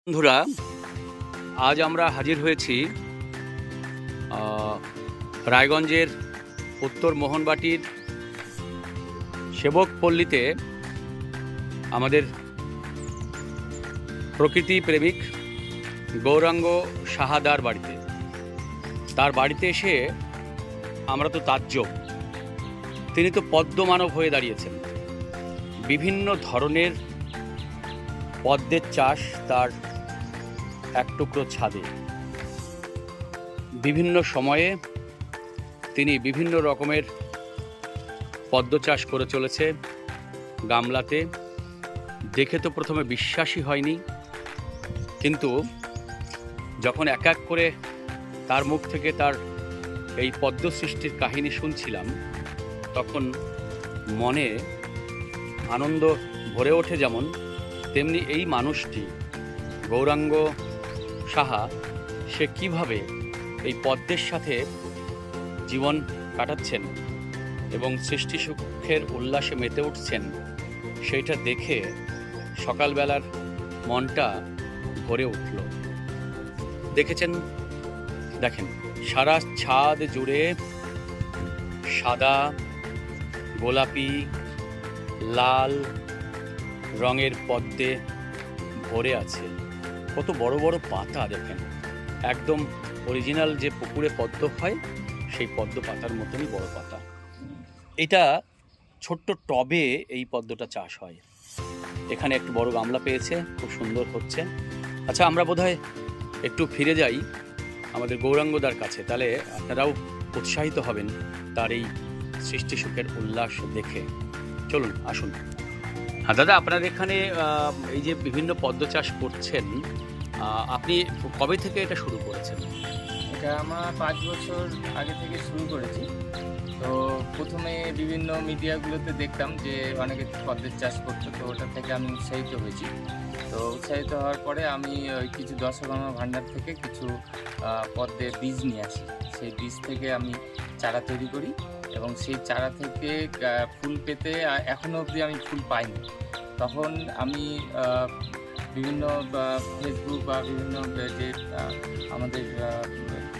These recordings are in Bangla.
বন্ধুরা, আজ আমরা হাজির হয়েছি রায়গঞ্জের উত্তর মোহনবাটির সেবকপল্লীতে আমাদের প্রকৃতি প্রেমিক গৌরাঙ্গ সাহাদার বাড়িতে। তার বাড়িতে এসে আমরা তো তাজ্জব। তিনি তো পদ্মমানব হয়ে দাঁড়িয়েছেন। বিভিন্ন ধরনের পদ্মের চাষ তার এক টুকরো ছাদে। বিভিন্ন সময়ে তিনি বিভিন্ন রকমের পদ্ম চাষ করে চলেছে গামলাতে। দেখে তো প্রথমে বিশ্বাসই হয়নি, কিন্তু যখন এক এক করে তার মুখ থেকে তার এই পদ্ম সৃষ্টির কাহিনী শুনছিলাম, তখন মনে আনন্দ ভরে ওঠে। যেমন তেমনি এই মানুষটি গৌরাঙ্গ সাহা, সে কিভাবে এই পদ্মের সাথে জীবন কাটাচ্ছেন এবং সৃষ্টি সুখের উল্লাসে মেতে উঠছেন, সেইটা দেখে সকালবেলার মনটা ভরে উঠল। দেখেছেন, দেখেন, সারা ছাদ জুড়ে সাদা, গোলাপি, লাল রঙের পদ্মে ভরে আছে। কত বড় বড় পাতা দেখেন, একদম অরিজিনাল যে পুকুরে পদ্ম হয় সেই পদ্ম পাতার মতনই বড় পাতা। এটা ছোট্ট টবে এই পদ্মটা চাষ হয়। এখানে একটু বড় গামলা পেয়েছে, খুব সুন্দর হচ্ছে। আচ্ছা, আমরা বোধহয় একটু ফিরে যাই আমাদের গৌরাঙ্গদার কাছে, তাহলে আপনারাও উৎসাহিত হবেন তার এই সৃষ্টি সুখের উল্লাস দেখে। চলুন, আসুন। হ্যাঁ দাদা, আপনার এখানে এই যে বিভিন্ন পদ্ম চাষ করছেন, আপনি কবে থেকে এটা শুরু করেছেন? এটা আমার 5 বছর আগে থেকে শুরু করেছি। তো প্রথমে বিভিন্ন মিডিয়াগুলোতে দেখতাম যে অনেকে পদ্মের চাষ করতো, তো ওটা থেকে আমি উৎসাহিত হয়েছি। তো উৎসাহিত হওয়ার পরে আমি ওই কিছু দশগ্রাম ভাণ্ডার থেকে কিছু পদ্মের বীজ নিয়ে আসি। সেই বীজ থেকে আমি চারা তৈরি করি এবং সেই চারা থেকে ফুল পেতে এখনও অবধি আমি ফুল পাইনি। তখন আমি বিভিন্ন ফেসবুক বা বিভিন্ন যে আমাদের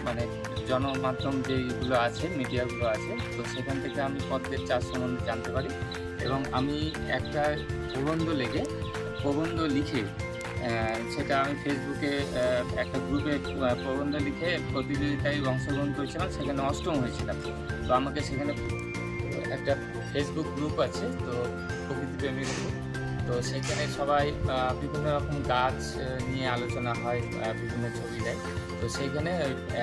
মানে জনমাধ্যম যেগুলো আছে, মিডিয়াগুলো আছে, তো সেখান থেকে আমি পদ্মের চাষ সম্বন্ধে জানতে পারি এবং আমি একটা প্রবন্ধ লিখে সেটা আমি ফেসবুকে একটা গ্রুপে প্রবন্ধ লিখে প্রতিযোগিতায় অংশগ্রহণ করেছিলাম। সেখানে অষ্টম হয়েছিলাম। তো আমাকে সেখানে একটা ফেসবুক গ্রুপ আছে, তো প্রকৃতি প্রেমী গ্রুপ। তো সেখানে সবাই বিভিন্ন রকম গাছ নিয়ে আলোচনা হয়, বিভিন্ন ছবি দেয়। তো সেইখানে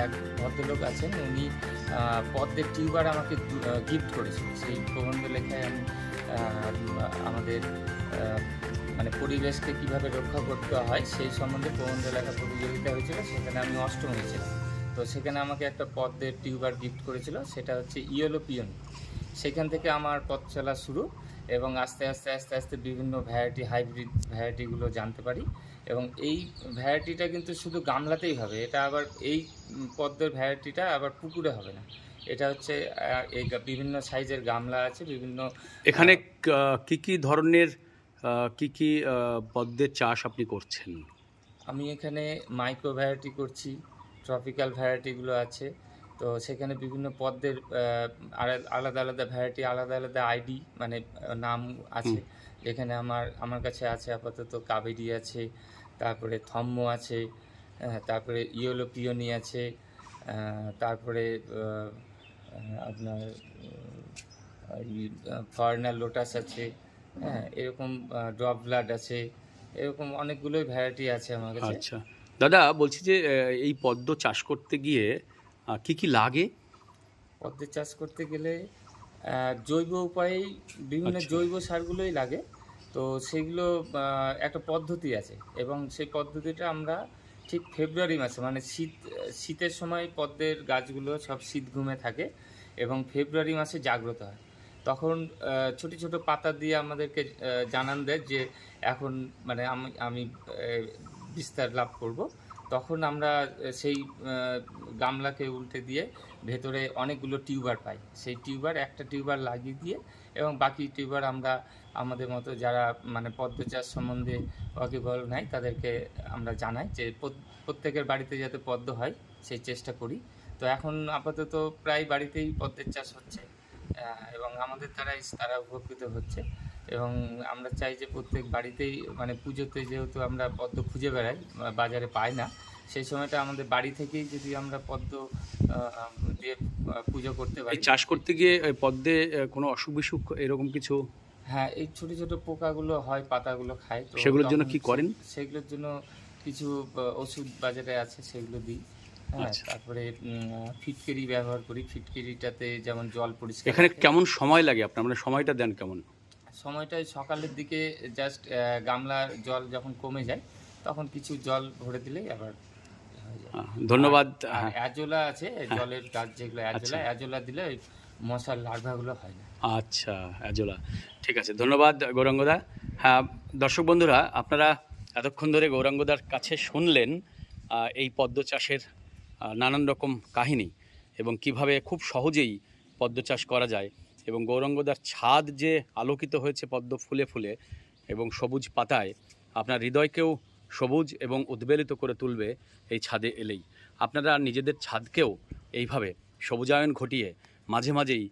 এক ভদ্রলোক আছেন, উনি পদ্মের টিউবার আমাকে গিফট করেছিল। সেই প্রবন্ধ লেখায় আমি আমাদের মানে পরিবেশকে কীভাবে রক্ষা করতে হয় সেই সম্বন্ধে প্রবন্ধ লেখা প্রতিযোগিতা হয়েছিল। সেখানে আমি অষ্টম হয়েছিলাম। তো সেখানে আমাকে একটা পদ্মের টিউবার গিফট করেছিল, সেটা হচ্ছে ইয়েলো পিওনি। সেখান থেকে আমার পথ চলা শুরু এবং আস্তে আস্তে বিভিন্ন হাইব্রিড ভ্যারাইটিগুলো জানতে পারি। এবং এই ভ্যারাইটিটা কিন্তু শুধু গামলাতেই হবে, এটা আবার এই পদ্মের ভ্যারাইটিটা আবার পুকুরে হবে না। এটা হচ্ছে এই বিভিন্ন সাইজের গামলা আছে, বিভিন্ন এখানে কি কি ধরনের কি কি পদ্মের চাষ আপনি করছেন? আমি এখানে মাইক্রো ভ্যারাইটি করছি, ট্রপিক্যাল ভ্যারাইটিগুলো আছে। তো সেখানে বিভিন্ন পদ্মের আলাদা আলাদা ভ্যারাইটি, আলাদা আলাদা আইডি, মানে নাম আছে। যেখানে আমার কাছে আছে আপাতত কাবেরি আছে, তারপরে থম্ম আছে, তারপরে ইয়েলো পিওনি আছে, তারপরে আপনার ফরেনার লোটাস আছে, হ্যাঁ, এরকম ড্রপ ব্লাড আছে, এরকম অনেকগুলোই ভ্যারাইটি আছে আমার কাছে। আচ্ছা দাদা, বলছি যে এই পদ্ম চাষ করতে গিয়ে কি কি লাগে? পদ্মের চাষ করতে গেলে জৈব উপায়েই বিভিন্ন আচ্ছা। জৈব সারগুলোই লাগে। তো সেগুলো একটা পদ্ধতি আছে এবং সেই পদ্ধতিটা আমরা ঠিক ফেব্রুয়ারি মাসে, মানে শীতের সময় পদ্মের গাছগুলো সব শীত ঘুমে থাকে এবং ফেব্রুয়ারি মাসে জাগ্রত হয়। তখন ছোট ছোট পাতা দিয়ে আমাদেরকে জানান দেয় যে এখন মানে আমি বিস্তার লাভ করব। তখন আমরা সেই গামলাকে উল্টে দিয়ে ভেতরে অনেকগুলো টিউবার পাই। সেই টিউবার, একটা টিউবার লাগিয়ে দিয়ে এবং বাকি টিউবার আমরা আমাদের মতো যারা মানে পদ্ম চাষ সম্বন্ধে ওয়াকিবহাল নাই তাদেরকে আমরা জানাই যে প্রত্যেকের বাড়িতে যাতে পদ্ম হয় সেই চেষ্টা করি। তো এখন আপাতত প্রায় বাড়িতেই পদ্মের চাষ হচ্ছে এবং আমাদের দ্বারাই তারা উপকৃত হচ্ছে। এবং আমরা চাই যে প্রত্যেক বাড়িতেই মানে পুজোতে যেহেতু আমরা পদ্ম খুঁজে বেড়াই, বাজারে পাই না, সেই সময়টা আমাদের বাড়ি থেকেই যদি আমরা পদ্ম দিয়ে পুজো করতে এই পারি। চাষ করতে গিয়ে পদ্মে কোনো অসুখ বিসুখ এরকম কিছু? হ্যাঁ, এই ছোট ছোট পোকাগুলো হয়, পাতাগুলো খায়। তো সেগুলোর জন্য তখন কি করেন? সেগুলোর জন্য কিছু ওষুধ বাজারে আছে, সেগুলো দিই। হ্যাঁ, আচ্ছা। তারপরে ফিটকিরি ব্যবহার করি। ফিটকিরিটাতে যেমন জল পরিষ্কার এখানে রাখে। কেমন সময় লাগে আপনার, মানে সময়টা দেন কেমন? সময়টাই সকালের দিকে জাস্ট গামলার জল যখন কমে যায় তখন কিছু জল ভরে দিলেই আবার হয়ে যায়। ধন্যবাদ। আর হ্যাঁ, অ্যাজোলা আছে, জলের গাছ যেগুলো আচ্ছা। অ্যাজোলা দিলে ওই মশার লার্ভাগুলো হয় না। আচ্ছা, অ্যাজোলা। ঠিক আছে, ধন্যবাদ গৌরাঙ্গদা। হ্যাঁ, দর্শক বন্ধুরা, আপনারা এতক্ষণ ধরে গৌরাঙ্গদার কাছে শুনলেন এই পদ্ম চাষের নানান রকম কাহিনী এবং কিভাবে খুব সহজেই পদ্ম চাষ করা যায়, এবং গৌরাঙ্গদার ছাদ যে আলোকিত হয়েছে পদ্ম ফুলে ফুলে এবং সবুজ পাতায়, আপনার হৃদয়কেও সবুজ এবং উদ্বেলিত করে তুলবে এই ছাদে এলেই। আপনারা নিজেদের ছাদকেও এইভাবে সবুজায়ন ঘটিয়ে মাঝে মাঝেই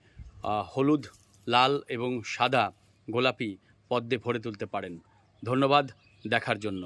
হলুদ, লাল এবং সাদা, গোলাপি পদ্মে ভরে তুলতে পারেন। ধন্যবাদ দেখার জন্য।